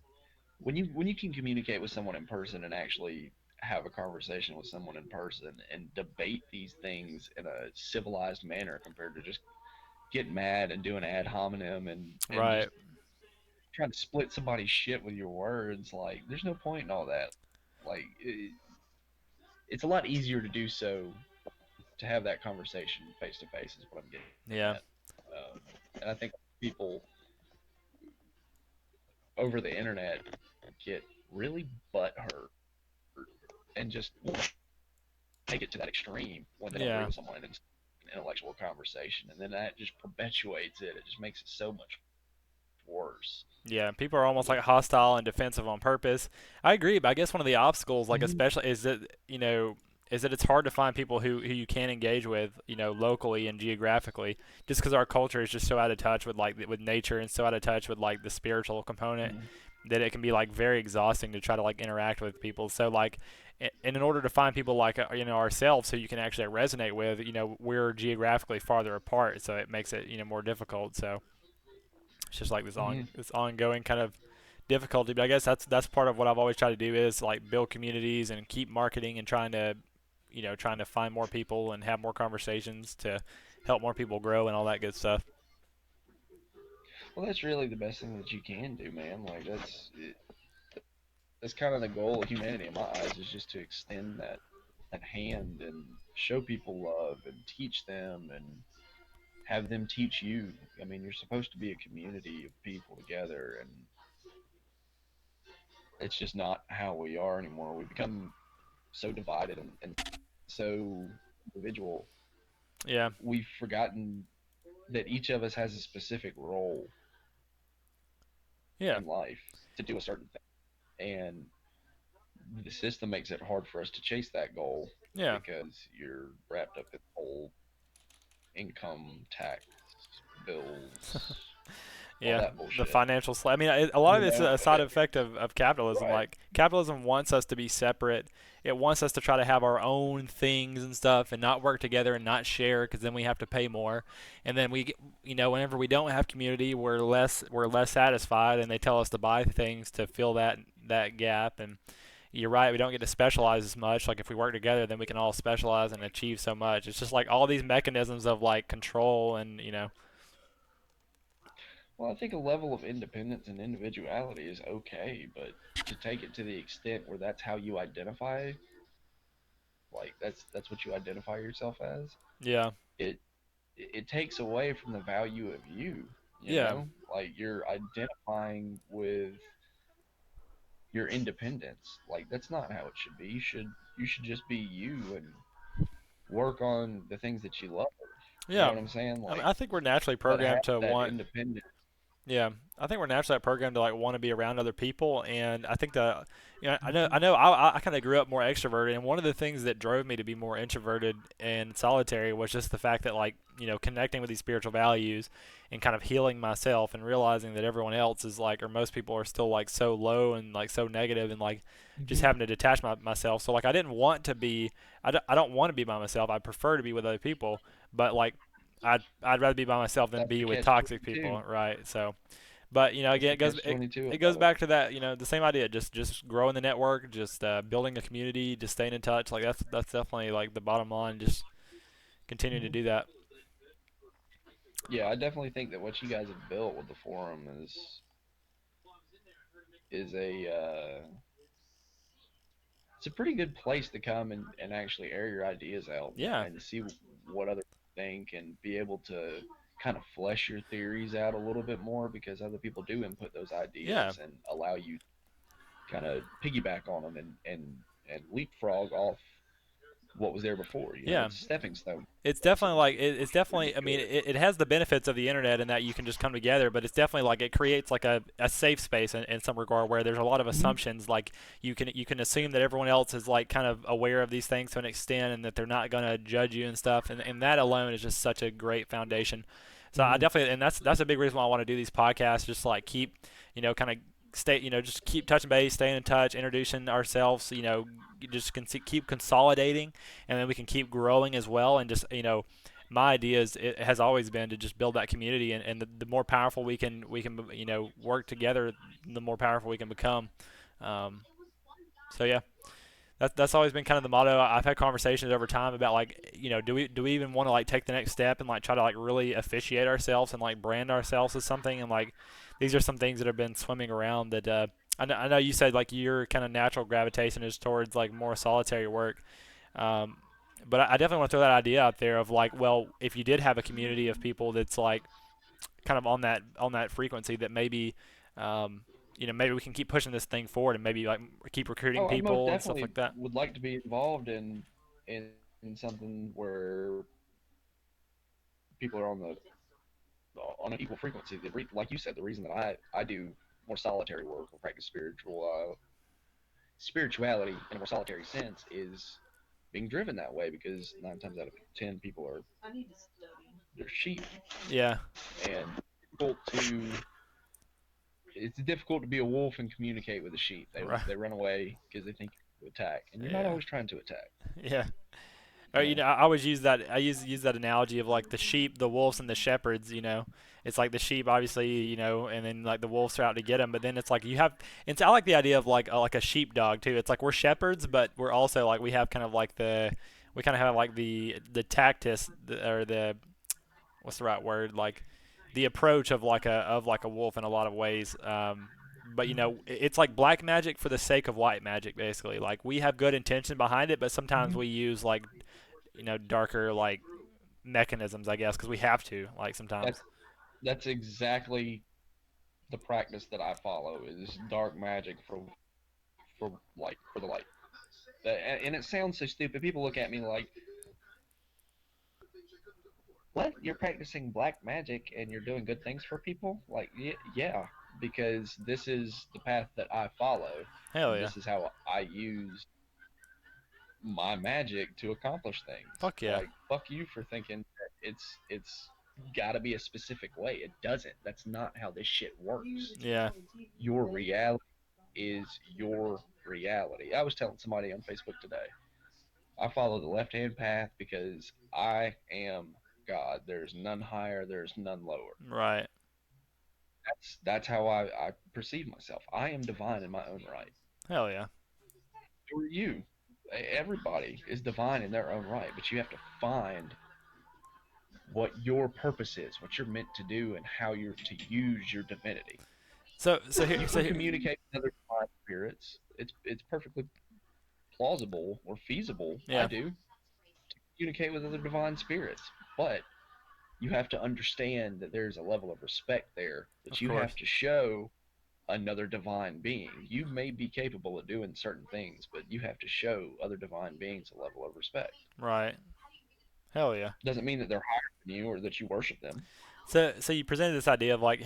when you can communicate with someone in person and actually have a conversation with someone in person and debate these things in a civilized manner compared to just getting mad and doing ad hominem and Right. just trying to split somebody's shit with your words, like there's no point in all that. Like it's a lot easier to do so to have that conversation face to face is what I'm getting Yeah. at. And I think people over the internet get really butthurt and just take it to that extreme when they don't agree Yeah. with someone in an intellectual conversation, and then that just perpetuates it. It just makes it so much worse. Yeah, people are almost like hostile and defensive on purpose. I agree, but I guess one of the obstacles, like Mm-hmm. especially, is that it's hard to find people who you can engage with, locally and geographically, just because our culture is just so out of touch with like with nature and so out of touch with like the spiritual component Mm-hmm. that it can be like very exhausting to try to like interact with people. So like, and in order to find people like ourselves who you can actually resonate with, we're geographically farther apart, so it makes it more difficult. So it's just like Mm-hmm. this ongoing kind of difficulty. But I guess that's part of what I've always tried to do is like build communities and keep marketing and trying to find more people and have more conversations to help more people grow and all that good stuff. Well, that's really the best thing that you can do, man. Like that's kind of the goal of humanity in my eyes is just to extend that hand and show people love and teach them and have them teach you. I mean, you're supposed to be a community of people together, and it's just not how we are anymore. We become so divided and so individual. Yeah, We've forgotten that each of us has a specific role yeah, in life to do a certain thing, and the system makes it hard for us to chase that goal yeah. because you're wrapped up in whole income tax bills. all Yeah, that the bullshit. financial I mean, a lot You of it's know, a side effect of capitalism. right? Like capitalism wants us to be separate. It wants us to try to have our own things and stuff, and not work together and not share, because then we have to pay more. And then we, whenever we don't have community, we're less satisfied, and they tell us to buy things to fill that gap. And you're right, we don't get to specialize as much. Like if we work together, then we can all specialize and achieve so much. It's just like all these mechanisms of like control and Well, I think a level of independence and individuality is okay, but to take it to the extent where that's how you identify, like that's what you identify yourself as, yeah, it it takes away from the value of you. You yeah, know, like you're identifying with your independence. Like that's not how it should be. You should just be you and work on the things that you love. You know yeah. what I'm saying? I mean, Like, I think we're naturally but have programmed to that want. independence. Yeah, I think we're naturally programmed to like want to be around other people, and I think I know, Mhm. I kind of grew up more extroverted, and one of the things that drove me to be more introverted and solitary was just the fact that like connecting with these spiritual values and kind of healing myself and realizing that everyone else is like, or most people are still like so low and like so negative, and like just Mhm. having to detach myself. So like I didn't want to be, I don't want to be by myself. I prefer to be with other people, but like I'd rather be by myself than That's be the with catch toxic 22. people, right? So, but That's again, the catch 22 it goes about it. back to that, the same idea, just growing the network, just building a community, just staying in touch. Like that's definitely like the bottom line. Just continue to Mhm. do that. Yeah, I definitely think that what you guys have built with the forum is a it's a pretty good place to come and actually air your ideas out Yeah, and see what others think and be able to kind of flesh your theories out a little bit more because other people do input those yeah, ideas and allow you kind of piggyback on them and leapfrog off what was there before. You know, yeah. it's a stepping stone, It's so definitely to like speak. it's It's pretty definitely. I mean, good. it has the benefits of the internet in that you can just come together, but it's definitely like it creates like a safe space in some regard where there's a lot of Mm-hmm. assumptions. Like you can assume that everyone else is like kind of aware of these things to an extent, and that they're not gonna judge you and stuff. And that alone is just such a great foundation. So I Mm-hmm. definitely, and that's a big reason why I want to do these podcasts. Just like keep, kind of stay, just keep touching base, staying in touch, introducing ourselves. Just keep consolidating, and then we can keep growing as well. And just my idea is it has always been to just build that community, and the more powerful we can work together, the more powerful we can become. Um, so yeah, that's always been kind of the motto. I've had conversations over time about like do we even want to like take the next step and like try to like really officiate ourselves and like brand ourselves as something, and like these are some things that have been swimming around that I know you said like your kind of natural gravitation is towards like more solitary work. um, but I definitely want to throw that idea out there of like, well, if you did have a community of people that's like kind of on that frequency, that maybe, um, maybe we can keep pushing this thing forward and maybe like keep recruiting Oh, I most people and stuff definitely like that. would like to be involved in in something where people are on an equal frequency. Like you said, the reason that I do more solitary work or practice spirituality in a more solitary sense is being driven that way because 9 times out of 10 people are they're sheep Yeah, and difficult to it's difficult to be a wolf and communicate with a sheep. They right. they run away because they think you attack, and you're not Yeah, always trying to attack. yeah. Or, You know. I always use that. I use that analogy of like the sheep, the wolves, and the shepherds. It's like the sheep, obviously, and then like the wolves are out to get them. But then it's like you have. I like the idea of like a sheepdog too. It's like we're shepherds, but we're also like we have kind of like we kind of have like the tactus or the what's the right word, like the approach of like a wolf in a lot of ways. But it's like black magic for the sake of white magic, basically. Like we have good intention behind it, but sometimes Mhm. we use like darker like mechanisms, I guess, because we have to like That's sometimes. that's exactly the practice that I follow is dark magic for the light. And it sounds so stupid. People look at me like, "What? You're practicing black magic and you're doing good things for people?" Like, yeah, because this is the path that I follow, Hell and yeah, this is how I use my magic to accomplish things. fuck yeah, Like, fuck you for thinking that it's got to be a specific way. It doesn't. That's not how this shit works. Yeah. Your reality is your reality. I was telling somebody on Facebook today, I follow the left hand path because I am God. There's none higher, there's none lower. Right. That's how I perceive myself. I am divine in my own right. Hell yeah. So are you. Everybody is divine in their own right, but you have to find what your purpose is, what you're meant to do, and how you're to use your divinity. You So can here, communicate with other divine spirits. It's perfectly plausible or feasible. I yeah, do to communicate with other divine spirits, but you have to understand that there's a level of respect there that of you have course. to show another divine being. You may be capable of doing certain things, but you have to show other divine beings a level of respect. Right. Hell yeah. Doesn't mean that they're higher than you or that you worship them. So you presented this idea of like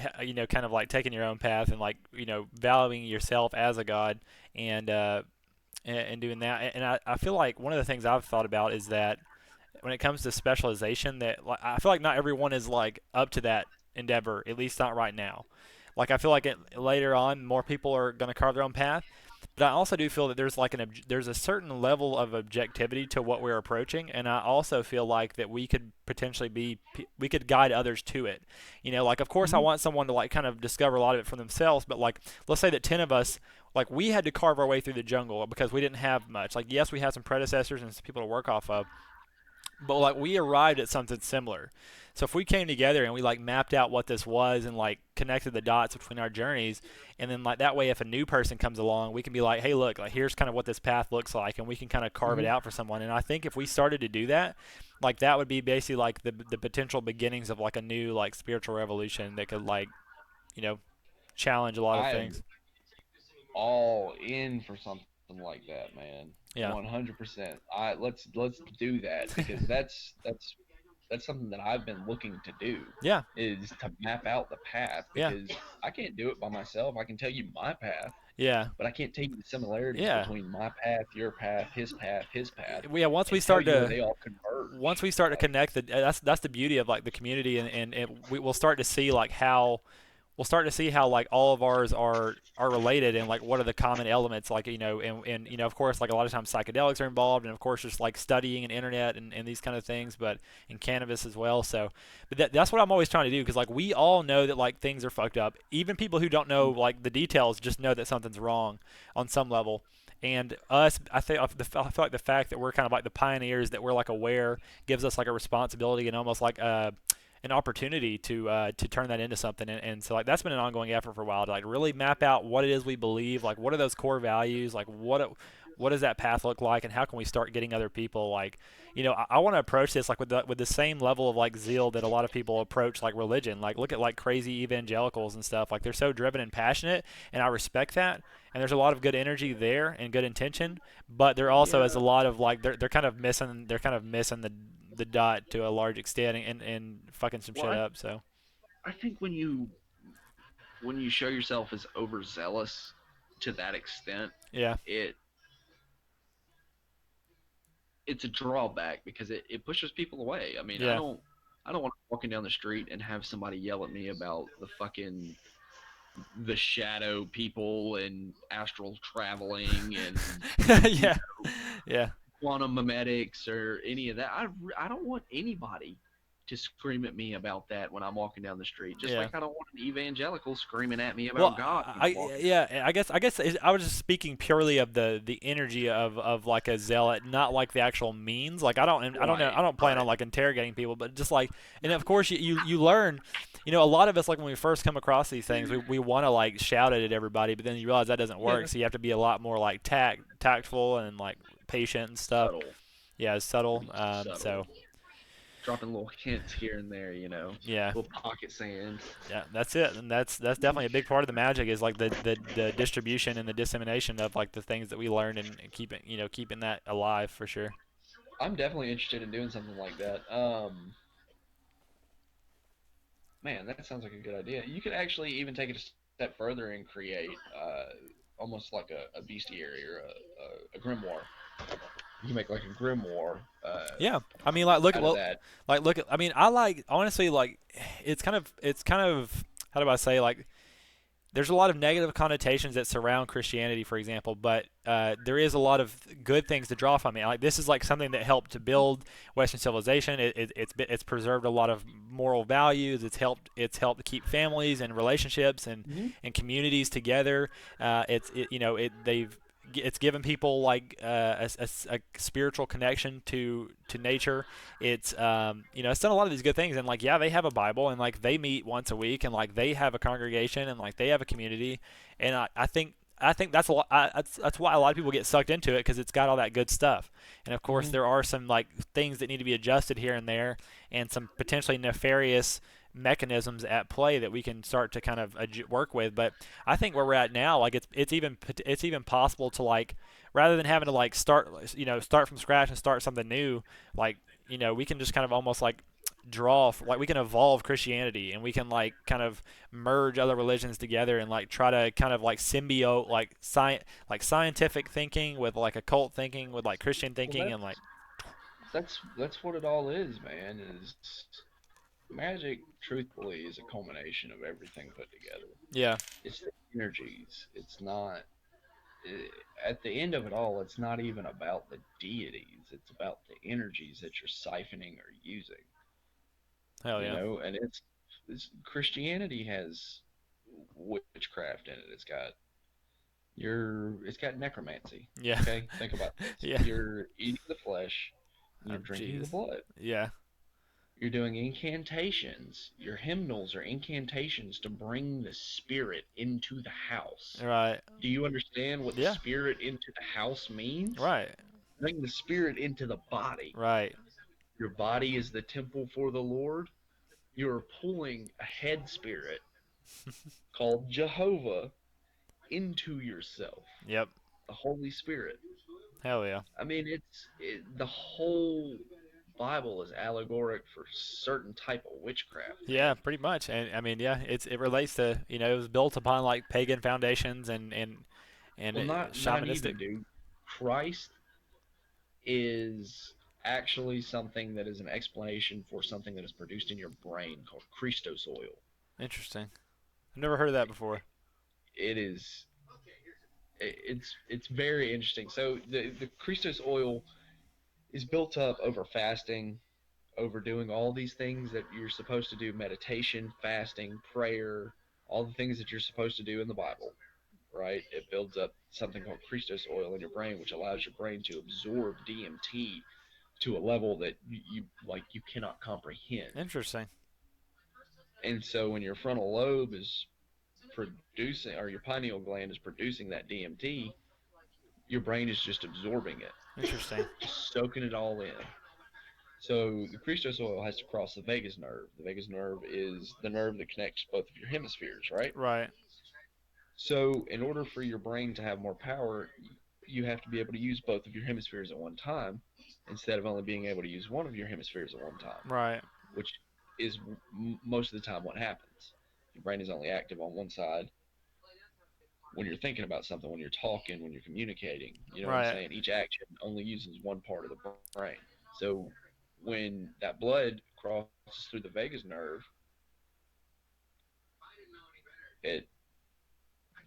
kind of like taking your own path and like valuing yourself as a god and and doing that. And I feel like one of the things I've thought about is that when it comes to specialization, that like I feel like not everyone is like up to that endeavor, at least not right now. Like I feel like later on, more people are going to carve their own path. But I also do feel that there's like there's a certain level of objectivity to what we're approaching, and I also feel like that we could potentially we could guide others to it. Like of course I Mm-hmm. want someone to like kind of discover a lot of it for themselves, but like let's say that 10 of us like we had to carve our way through the jungle because we didn't have much. Like yes, we had some predecessors and some people to work off of, but like we arrived at something similar. So if we came together and we like mapped out what this was and like connected the dots between our journeys, and then like that way if a new person comes along we can be like, hey look, like here's kind of what this path looks like, and we can kind of carve it Mm-hmm. out for someone. And I think if we started to do that, like that would be basically like the potential beginnings of like a new like spiritual revolution that could like you know challenge a lot of I am things. all in for something like that, man. Yeah. 100%. I let's do that because that's something that I've been looking to do Yeah. is to map out the path Yeah. because I can't do it by myself. I can tell you my path, Yeah. but I can't tell you the similarities Yeah. between my path, your path, his path, Yeah, once we and tell start you where to they all converge. once we start to Like, connect that's the beauty of like the community, and we'll start to see like how we'll start to see how like all of ours are related, and like what are the common elements, like and of course like a lot of times psychedelics are involved, and of course just like studying and internet and these kind of things, but in cannabis as well. So but that's what I'm always trying to do, because like we all know that like things are fucked up. Even people who don't know like the details just know that something's wrong on some level. And us, I feel like the fact that we're kind of like the pioneers, that we're like aware, gives us like a responsibility and almost like an opportunity to turn that into something. And so like that's been an ongoing effort for a while to like really map out what it is we believe, like what are those core values, like what does that path look like, and how can we start getting other people like I want to approach this like with the same level of like zeal that a lot of people approach like religion. Like look at like crazy evangelicals and stuff, like they're so driven and passionate, and I respect that, and there's a lot of good energy there and good intention, but there also is yeah, a lot of like they're kind of missing the dot to a large extent, and fucking some well, shit up. So I think when you show yourself as overzealous to that extent, yeah, it it's a drawback because it pushes people away. I mean, yeah, I don't want to walking down the street and have somebody yell at me about the shadow people and astral traveling and you yeah, know yeah, quantum memetics or any of that. I don't want anybody to scream at me about that when I'm walking down the street. Just yeah. like I don't want an evangelical screaming at me Well, about God when I'm I walking down yeah, I was just speaking purely of the energy of like a zealot, not like the actual means. Like the I don't know, right, I don't plan right. on like interrogating people, but just like, and of course you learn, a lot of us like when we first come across these things, we want to like shout it at everybody, but then you realize that doesn't work. Yeah, So you have to be a lot more like tactful and like patient and stuff. subtle. Yeah, it's To subtle. be So subtle. Dropping little hints here and there, yeah. little pocket sand. Yeah, that's it, and that's definitely a big part of the magic is like the distribution and the dissemination of like the things that we learned, and keeping that alive for sure. I'm definitely interested in doing something like that. Man, that sounds like a good idea. You could actually even take it a step further and create almost like a bestiary or a grimoire. You can make like a grimoire Yeah, I mean, like look at out of well, that. like look at. I mean, I like honestly like it's kind of how do I say like there's a lot of negative connotations that surround Christianity, for example, but there is a lot of good things to draw from it. Like this is like something that helped to build Western civilization. It's preserved a lot of moral values. It's helped to keep families and relationships Hmm. and communities together. It's given people like a spiritual connection to nature. It's done a lot of these good things, and like yeah, they have a Bible, and like they meet once a week, and like they have a congregation, and like they have a community, and I think that's a lot. That's why a lot of people get sucked into it because it's got all that good stuff. And of course, Hmm. there are some like things that need to be adjusted here and there, and some potentially nefarious mechanisms at play that we can start to kind of work with. But I think where we're at now, like it's even possible to like rather than having to like start from scratch and start something new, like we can just kind of almost like like we can evolve Christianity and we can like kind of merge other religions together and like try to kind of like symbiote like scientific thinking with like occult thinking with like Christian Well, thinking and like that's what it all is, man. Is magic, truthfully, is a culmination of everything put together. yeah, It's the energies. It's not. At the end of it all, it's not even about the deities. It's about the energies that you're siphoning or using. hell yeah, And Christianity has witchcraft in it. It's got necromancy. yeah, Okay, think about this. yeah, You're eating the flesh, and oh you're drinking the jeez, blood. yeah, You're doing incantations. Your hymnals are incantations to bring the spirit into the house. right, Do you understand what the yeah, spirit into the house means? right, Bring the spirit into the body. right, Your body is the temple for the Lord. You're pulling a head spirit called Jehovah into yourself, yep, the Holy Spirit. hell yeah. I mean, the whole Bible is allegoric for certain type of witchcraft, Yeah, man. pretty much. And I mean, yeah, it relates to, it was built upon like pagan foundations and Well, not shamanistic. even, dude. Christ is actually something that is an explanation for something that is produced in your brain called Christos oil. Interesting. I've never heard of that before. It is it's very interesting. So the Christos oil is built up over fasting, over doing all these things that you're supposed to do: meditation, fasting, prayer, all the things that you're supposed to do in the Bible. Right? It builds up something called Christos oil in your brain, which allows your brain to absorb DMT to a level that you cannot comprehend. Interesting. And so when your frontal lobe is producing, or your pineal gland is producing that DMT, your brain is just absorbing it, Interesting. just soaking it all in. So the Christos oil has to cross the vagus nerve. The vagus nerve is the nerve that connects both of your hemispheres, right? Right. So in order for your brain to have more power, you have to be able to use both of your hemispheres at one time instead of only being able to use one of your hemispheres at one time, Right. which is most of the time what happens. Your brain is only active on one side when you're thinking about something, when you're talking, when you're communicating. You know what I'm Right. saying? Each action only uses one part of the brain. So when that blood crosses through the vagus nerve, it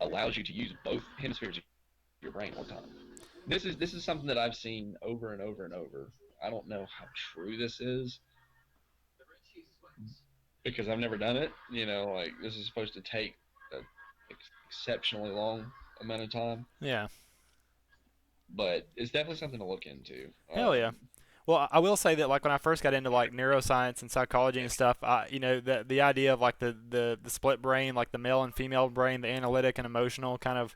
allows you to use both hemispheres of your brain at one time. This is something that I've seen over and over and over. I don't know how true this is because I've never done it. Like this is supposed to take an exceptionally long amount of time, Yeah. but it's definitely something to look into. Hell yeah. Well, I will say that like when I first got into like neuroscience and psychology and stuff, the idea of like the split brain, like the male and female brain, the analytic and emotional kind of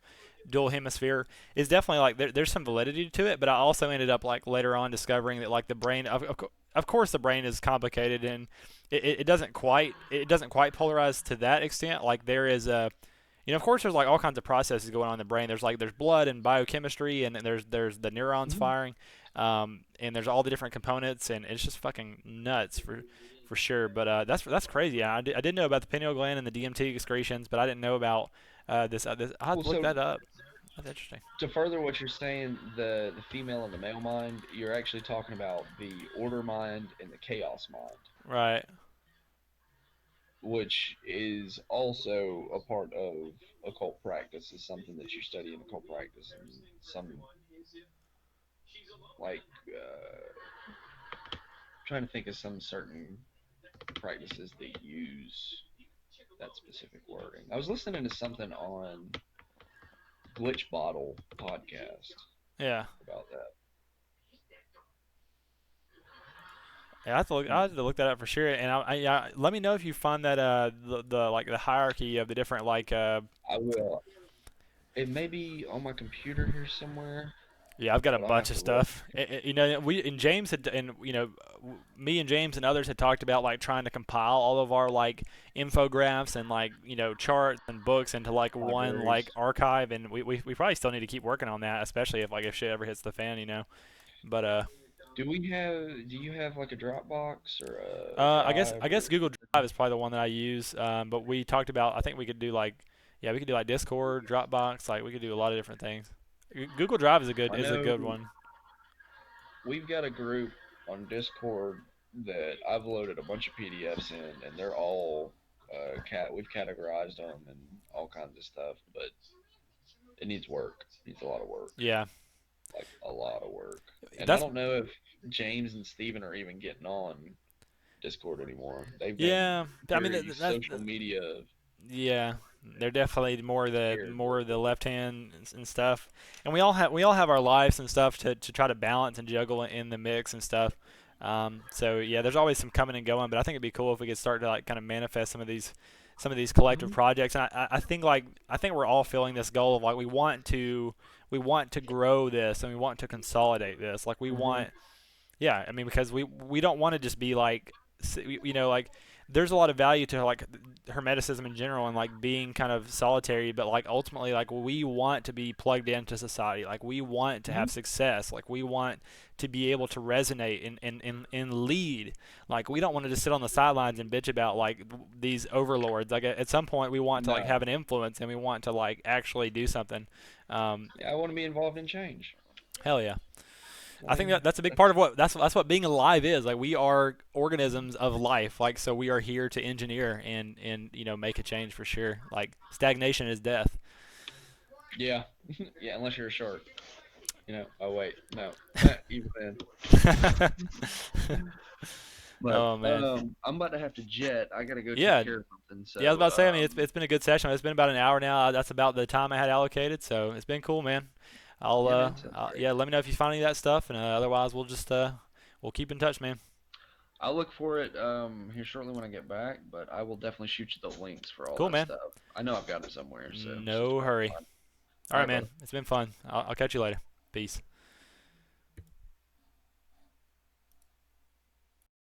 dual hemisphere is definitely like there's some validity to it. But I also ended up like later on discovering that like the brain, of course, the brain is complicated and it doesn't quite polarize to that extent. Like there is a of course, there's like all kinds of processes going on in the brain. There's blood and biochemistry, and there's the neurons Mm-hmm. firing, and there's all the different components, and it's just fucking nuts for sure. But that's crazy. I did know about the pineal gland and the DMT excretions, but I didn't know about this. I have Well, to look so that up. That's interesting. To further what you're saying, the female and the male mind, you're actually talking about the order mind and the chaos mind, Right. which is also a part of occult practice. Is something that you study in occult practice, and some like trying to think of some certain practices that use that specific wording. I was listening to something on Glitch Bottle podcast Yeah. about that. Yeah, I have to look. I have to look that up for sure. And yeah, let me know if you find that the like the hierarchy of the different like I will. It may be on my computer here somewhere, yeah, I've got a but I'll bunch have of to look. stuff. You know, we and James had and me and James and others had talked about like trying to compile all of our like infographics and like charts and books into like one like Libraries. archive, and we probably still need to keep working on that, especially if like if shit ever hits the fan. But Do we have? Do you have like a Dropbox or a I guess Drive I guess or? Google Drive is probably the one that I use. But we talked about I think we could do like yeah we could do like Discord, Dropbox, like we could do a lot of different things. Google Drive is a good I is a know good one. we've got a group on Discord that I've loaded a bunch of PDFs in, and they're all cat. We've categorized them and all kinds of stuff, but it needs work. It needs a lot of work, Yeah, like a lot of work. And I that's don't know if James and Steven are even getting on Discord anymore. They've been yeah. I mean very social media yeah. They're definitely scared more the lately. left hand and stuff. And we all have our lives and stuff to try to balance and juggle in the mix and stuff. So yeah, there's always some coming and going, but I think it'd be cool if we could start to like kind of manifest some of these collective Hmm. projects. And I think we're all feeling this goal of like we want to grow this and we want to consolidate this. Like we Hmm. want yeah, I mean because we don't want to just be like like there's a lot of value to like hermeticism in general and like being kind of solitary, but like ultimately like we want to be plugged into society. Like we want to Hmm. have success. Like we want to be able to resonate and lead. Like we don't want to just sit on the sidelines and bitch about like these overlords. Like at some point we want to like No, have an influence and we want to like actually do something. Um, yeah, I want to be involved in change. hell yeah. I I think mean, that's a big part that's of that's what being alive is. Like we are organisms of life. Like so we are here to engineer and make a change for sure. Like stagnation is death. yeah, yeah. Unless you're a shark, Oh wait, no, even then. But Oh man. I'm about to have to jet. I gotta go take Yeah. care of something. Yeah, I was So about to say. I mean, it's been a good session. It's been about an hour now. That's about the time I had allocated. So it's been cool, man. yeah, man, sounds great. Yeah. Let me know if you find any of that stuff, and otherwise we'll keep in touch, man. I'll look for it here shortly when I get back. But I will definitely shoot you the links for all Cool, that man. stuff. I know I've got it somewhere, so it's just a No matter of hurry. finding. All All right, right, man. brother. It's been fun. I'll catch you later. Peace.